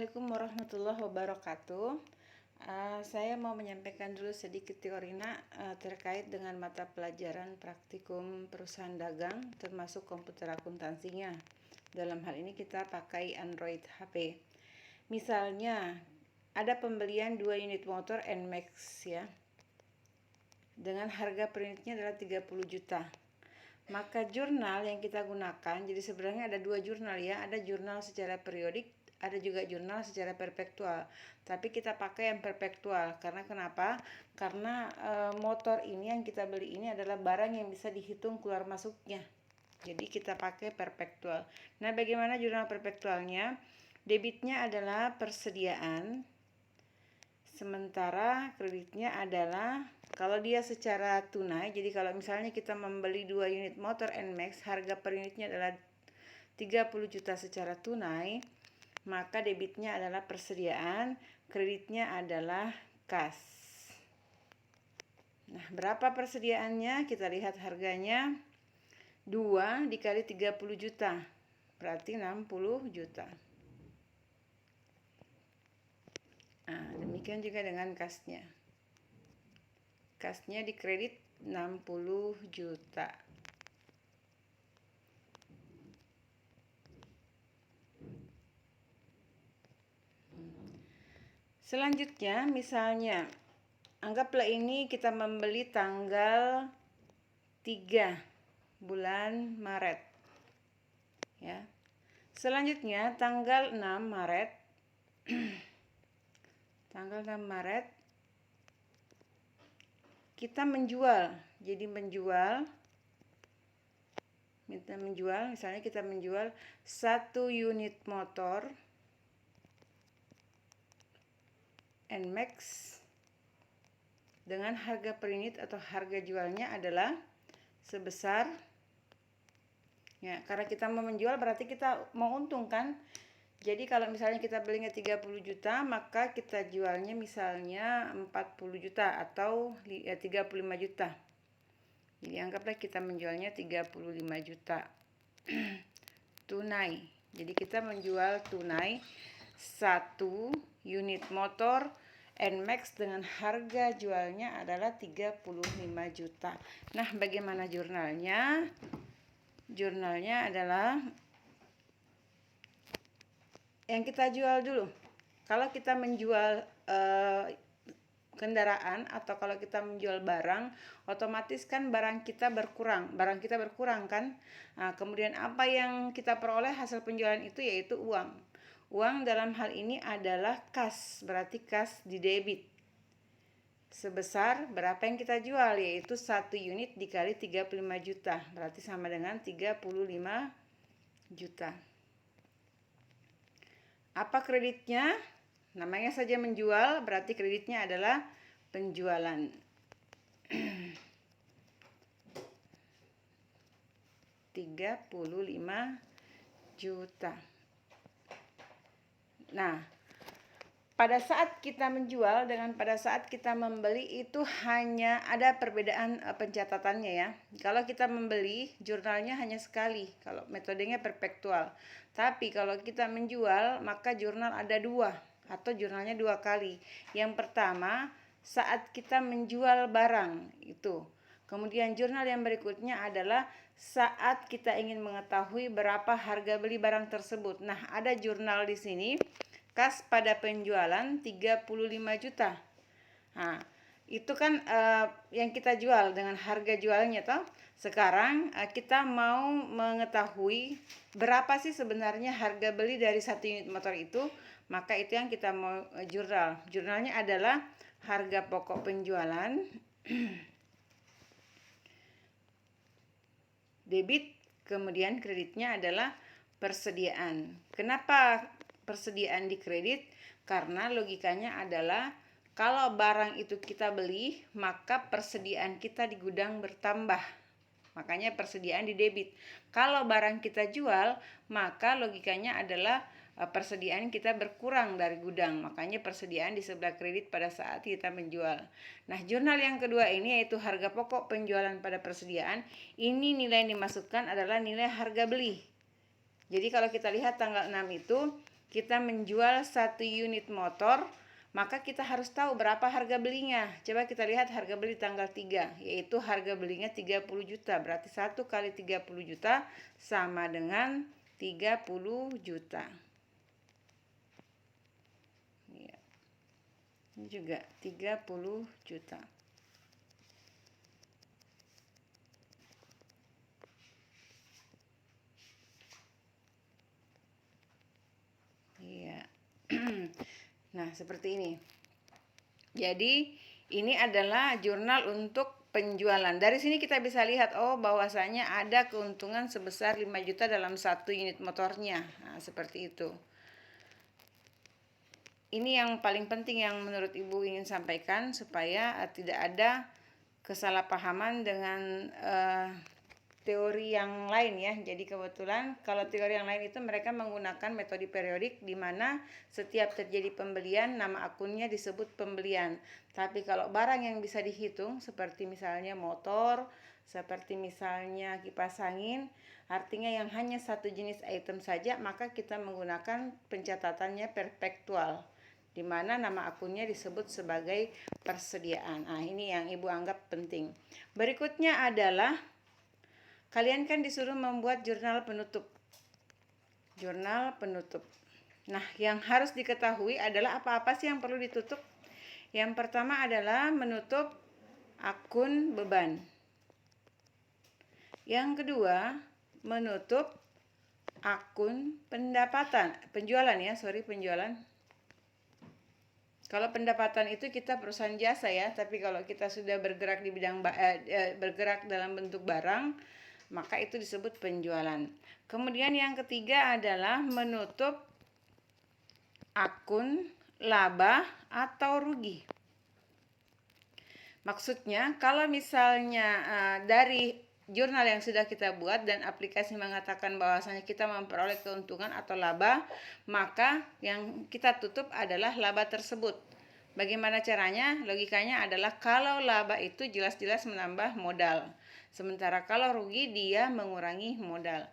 Assalamualaikum warahmatullahi wabarakatuh. Saya mau menyampaikan dulu sedikit teori terkait dengan mata pelajaran praktikum perusahaan dagang termasuk komputer akuntansinya. Dalam hal ini kita pakai Android HP. Misalnya ada pembelian 2 unit motor NMAX ya. Dengan harga per unitnya adalah 30 juta. Maka jurnal yang kita gunakan, jadi sebenarnya ada 2 jurnal ya, ada jurnal secara periodik, ada juga jurnal secara perpetual. Tapi kita pakai yang perpetual karena kenapa? Karena motor ini yang kita beli ini adalah barang yang bisa dihitung keluar masuknya. Jadi kita pakai perpetual. Nah, bagaimana jurnal perpetualnya? Debitnya adalah persediaan, sementara kreditnya adalah kalau dia secara tunai. Jadi kalau misalnya kita membeli 2 unit motor NMAX, harga per unitnya adalah 30 juta secara tunai, maka debitnya adalah persediaan, kreditnya adalah kas. Nah, berapa persediaannya? Kita lihat harganya 2 dikali 30 juta, berarti 60 juta. Nah, demikian juga dengan kasnya. Kasnya dikredit 60 juta. Selanjutnya, misalnya anggaplah ini kita membeli tanggal 3 bulan Maret. Ya. Selanjutnya tanggal 6 Maret tanggal 6 Maret kita menjual. Jadi misalnya kita menjual 1 unit motor NMAX dengan harga per unit atau harga jualnya adalah sebesar, ya, karena kita mau menjual berarti kita mau untung kan. Jadi kalau misalnya kita belinya 30 juta, maka kita jualnya misalnya 40 juta atau 35 juta. Jadi anggaplah kita menjualnya 35 juta tunai. Jadi kita menjual tunai 1 unit motor NMAX dengan harga jualnya adalah 35 juta. Nah, bagaimana jurnalnya? Jurnalnya adalah yang kita jual dulu. Kalau kita menjual kendaraan atau kalau kita menjual barang, otomatis kan barang kita berkurang kan. Nah, kemudian apa yang kita peroleh hasil penjualan itu yaitu uang. Uang dalam hal ini adalah kas, berarti kas di debit. Sebesar berapa yang kita jual, yaitu 1 unit dikali 35 juta, berarti sama dengan 35 juta. Apa kreditnya? Namanya saja menjual, berarti kreditnya adalah penjualan. 35 juta. Nah, pada saat kita menjual dengan pada saat kita membeli itu hanya ada perbedaan pencatatannya ya. Kalau kita membeli, jurnalnya hanya sekali, kalau metodenya perpetual. Tapi kalau kita menjual, maka jurnal ada 2 atau jurnalnya 2 kali. Yang pertama, saat kita menjual barang itu. Kemudian jurnal yang berikutnya adalah saat kita ingin mengetahui berapa harga beli barang tersebut. Nah, ada jurnal di sini. Kas pada penjualan 35 juta. Nah, itu kan yang kita jual dengan harga jualnya toh. Sekarang kita mau mengetahui berapa sih sebenarnya harga beli dari 1 unit motor itu, maka itu yang kita mau jurnal. Jurnalnya adalah harga pokok penjualan debit, kemudian kreditnya adalah persediaan. Kenapa persediaan dikredit? Karena logikanya adalah kalau barang itu kita beli, maka persediaan kita di gudang bertambah. Makanya persediaan di debit. Kalau barang kita jual, maka logikanya adalah persediaan kita berkurang dari gudang. Makanya persediaan di sebelah kredit pada saat kita menjual. Nah, jurnal yang kedua ini yaitu harga pokok penjualan pada persediaan. Ini nilai yang dimasukkan adalah nilai harga beli. Jadi kalau kita lihat tanggal 6 itu kita menjual 1 unit motor, maka kita harus tahu berapa harga belinya. Coba kita lihat harga beli tanggal 3, yaitu harga belinya 30 juta. Berarti 1 kali 30 juta sama dengan 30 juta. Ya. Ini juga 30 juta. Iya. Nah, seperti ini. Jadi, ini adalah jurnal untuk penjualan. Dari sini kita bisa lihat, oh bahwasanya ada keuntungan sebesar 5 juta dalam 1 unit motornya. Nah, seperti itu. Ini yang paling penting yang menurut Ibu ingin sampaikan supaya tidak ada kesalahpahaman dengan teori yang lain ya. Jadi kebetulan kalau teori yang lain itu mereka menggunakan metode periodik di mana setiap terjadi pembelian nama akunnya disebut pembelian. Tapi kalau barang yang bisa dihitung seperti misalnya motor, seperti misalnya kipas angin, artinya yang hanya satu jenis item saja, maka kita menggunakan pencatatannya perpetual, di mana nama akunnya disebut sebagai persediaan. Nah, ini yang Ibu anggap penting. Berikutnya adalah kalian kan disuruh membuat jurnal penutup. Jurnal penutup. Nah, yang harus diketahui adalah apa-apa sih yang perlu ditutup. Yang pertama adalah menutup akun beban. Yang kedua, menutup akun pendapatan, penjualan. Kalau pendapatan itu kita perusahaan jasa ya, tapi kalau kita sudah bergerak di bidang bergerak dalam bentuk barang, maka itu disebut penjualan. Kemudian yang ketiga adalah menutup akun laba atau rugi. Maksudnya kalau misalnya dari jurnal yang sudah kita buat dan aplikasi mengatakan bahwasanya kita memperoleh keuntungan atau laba, maka yang kita tutup adalah laba tersebut. Bagaimana caranya? Logikanya adalah kalau laba itu jelas-jelas menambah modal, sementara kalau rugi dia mengurangi modal.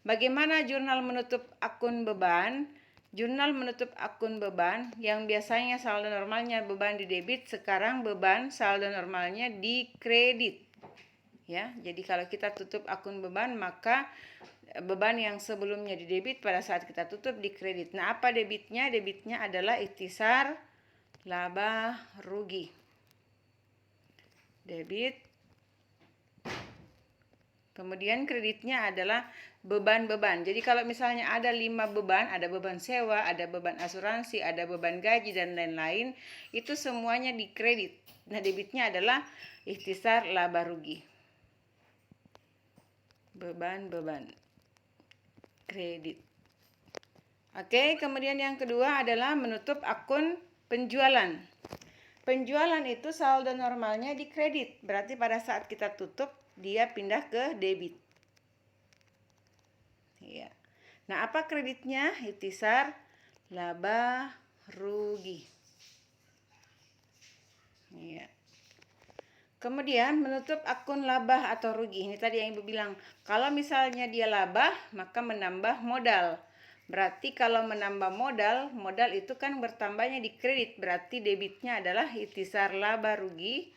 Bagaimana jurnal menutup akun beban? Jurnal menutup akun beban yang biasanya saldo normalnya beban di debit, sekarang beban saldo normalnya di kredit. Ya, jadi kalau kita tutup akun beban, maka beban yang sebelumnya di debit pada saat kita tutup di kredit. Nah, apa debitnya? Debitnya adalah ikhtisar laba rugi. Debit. Kemudian kreditnya adalah beban-beban. Jadi kalau misalnya ada 5 beban, ada beban sewa, ada beban asuransi, ada beban gaji dan lain-lain, itu semuanya di kredit. Nah, debitnya adalah ikhtisar laba rugi. Beban-beban kredit. Oke, kemudian yang kedua adalah menutup akun penjualan. Penjualan itu saldo normalnya di kredit, berarti pada saat kita tutup dia pindah ke debit. Ya. Nah, apa kreditnya? Ikhtisar laba rugi. Ya. Kemudian menutup akun laba atau rugi. Ini tadi yang Ibu bilang, kalau misalnya dia laba, maka menambah modal. Berarti kalau menambah modal, modal itu kan bertambahnya di kredit. Berarti debitnya adalah ikhtisar laba rugi,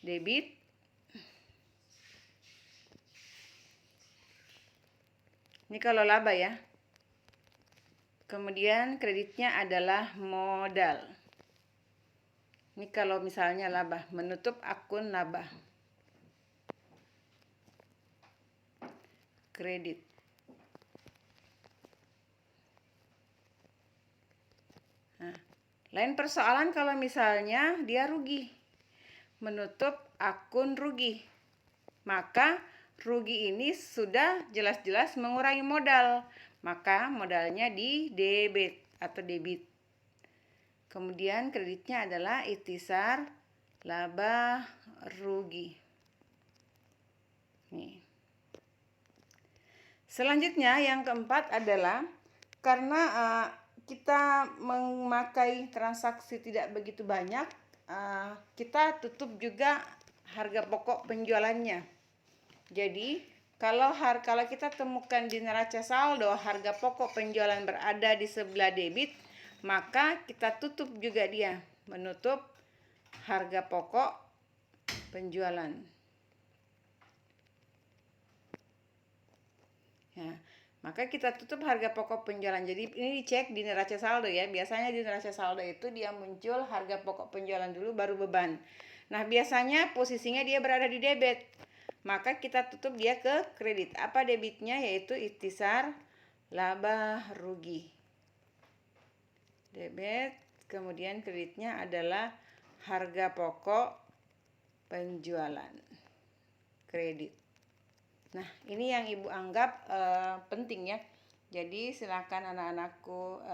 debit. Ini kalau laba ya. Kemudian kreditnya adalah modal. Ini kalau misalnya laba, menutup akun laba. Kredit. Nah, lain persoalan kalau misalnya dia rugi. Menutup akun rugi. Maka rugi ini sudah jelas-jelas mengurangi modal, maka modalnya di debit atau debit. Kemudian kreditnya adalah ikhtisar laba rugi. Nih. Selanjutnya yang keempat adalah karena kita memakai transaksi tidak begitu banyak, kita tutup juga harga pokok penjualannya. Jadi Kalau kita temukan di neraca saldo harga pokok penjualan berada di sebelah debit, maka kita tutup juga dia, menutup harga pokok penjualan. Ya, maka kita tutup harga pokok penjualan. Jadi ini dicek di neraca saldo ya. Biasanya di neraca saldo itu dia muncul harga pokok penjualan dulu baru beban. Nah, biasanya posisinya dia berada di debit. Maka kita tutup dia ke kredit. Apa debitnya? Yaitu ikhtisar laba rugi. Debit, kemudian kreditnya adalah harga pokok penjualan. Kredit. Nah, ini yang Ibu anggap penting ya. Jadi silakan anak-anakku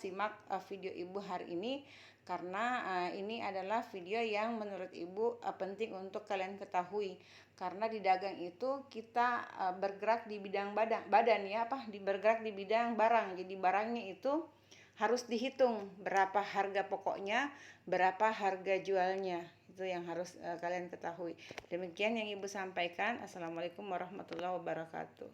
simak video Ibu hari ini, karena ini adalah video yang menurut Ibu penting untuk kalian ketahui. Karena di dagang itu kita bergerak di bidang badan ya, bergerak di bidang barang. Jadi barangnya itu harus dihitung berapa harga pokoknya, berapa harga jualnya. Itu yang harus kalian ketahui. Demikian yang Ibu sampaikan. Assalamualaikum warahmatullahi wabarakatuh.